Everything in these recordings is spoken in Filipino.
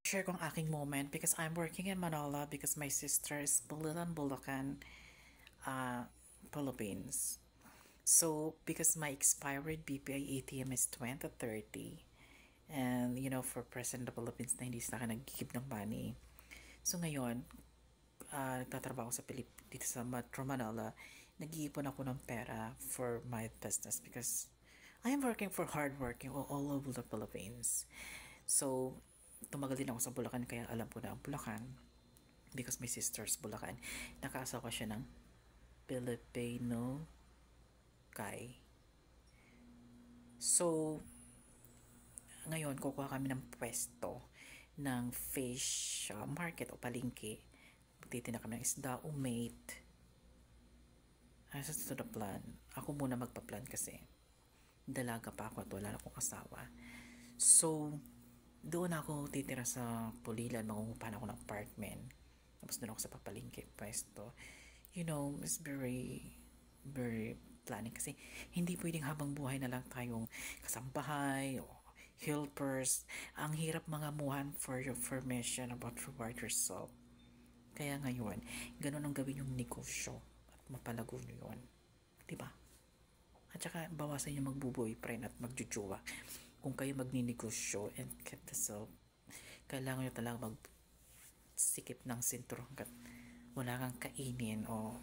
share kong aking moment because I'm working in Manila because my sister is Bulacan, Bulacan, Philippines. So, because my expired BPI ATM is 2030, and for President of the Philippines na hindi sila nag-give ng money. So, ngayon, nagtatrabaho sa dito sa Metro Manila, nag-iipon ako ng pera for my business because I am working for hardworking all over the Philippines. So, tumagal din ako sa Bulacan kaya alam ko na ang Bulacan because my sister's Bulacan. Nakaasawa siya ng Filipino guy. So, ngayon kukuha kami ng pwesto ng fish market o palengke. Magtitinda kami ng isda, umate. As to the plan, ako muna magpa-plan kasi dalaga pa ako at wala na akong asawa. So, doon ako titira sa Pulilan, mangungupahan ako ng apartment. Tapos doon ako sa papalengke pwesto. It's very, very planning kasi hindi pwedeng habang buhay na lang tayong kasambahay o helpers. Ang hirap mga muhan for your information about reward yourself. Kaya ngayon, ganun ang gawin yung negosyo at mapalago nyo yun. Diba? At saka, bawasan yung magbo-boyfriend at magjujuwa. Kung kayo magninegosyo and get the self, kailangan nyo talaga magsikip ng sintro hanggat wala kang kainin o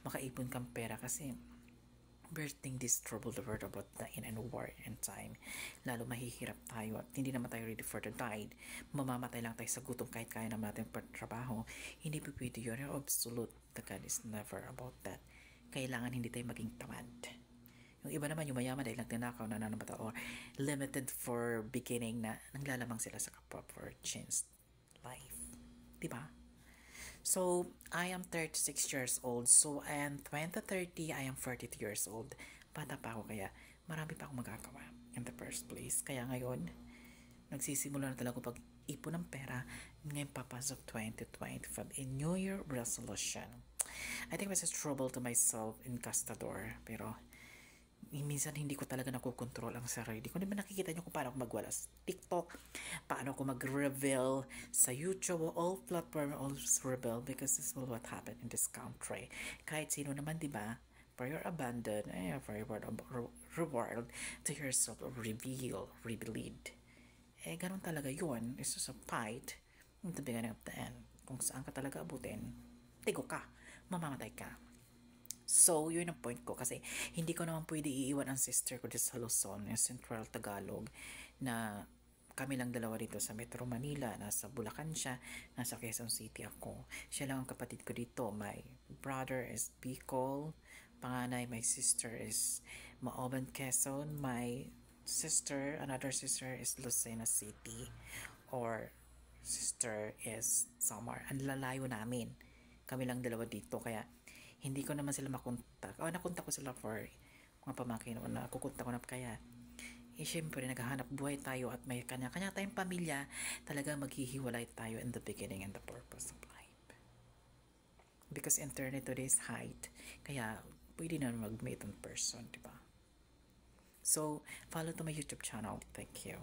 makaipon kang pera kasi bursting this trouble the word about the in and war and time. Lalo mahihirap tayo at hindi naman tayo ready for the tide. Mamamatay lang tayo sa gutom kahit kaya naman natin trabaho. Hindi po pwede yun. You're absolute. The God is never about that. Kailangan hindi tayo maging tamad. Yung iba naman, yung mayaman dahil nagtinakaw, nananamata or limited for beginning na nanglalamang sila sa kapwa for changed life. Diba? So, I am 36 years old. So, and 2030, I am 42 years old. Bata pa ako kaya marami pa akong magagawa in the first place. Kaya ngayon, nagsisimula na talaga pag-ipon ng pera ngayon papasok 2025 in New Year resolution. I think this is trouble to myself in Castador. Pero, minsan hindi ko talaga nakokontrol ang sarili ko. Di ba nakikita nyo kung paano ako magwala sa TikTok, paano ako mag-reveal sa YouTube, all platform always reveal because this is what happened in this country. Kahit sino naman, di ba? For your abandon, for your reward to yourself, reveal, revealed. Ganun talaga yun. It's just a fight in the beginning of the end. Kung saan ka talaga abutin, tigo ka, mamamatay ka. So, yun ang point ko kasi hindi ko naman pwede iiwan ang sister ko dito sa Luzon, yung Central Tagalog, na kami lang dalawa dito sa Metro Manila. Nasa Bulacan siya, nasa Quezon City ako. Siya lang ang kapatid ko dito. My brother is Bicol, panganay, my sister is Maoban, Quezon, my sister, another sister is Lucena City, or sister is Samar. Ang lalayo namin. Kami lang dalawa dito, kaya hindi ko naman sila makontak. Nakontak ko sila for mga pamangkin. Nakukontak ko na kaya. Syempre, naghahanap buhay tayo at may kanya-kanya tayong pamilya. Talaga maghihiwalay tayo in the beginning and the purpose of life. Because internet today is height. Kaya, pwede na mag-meet in person, diba? So, follow to my YouTube channel. Thank you.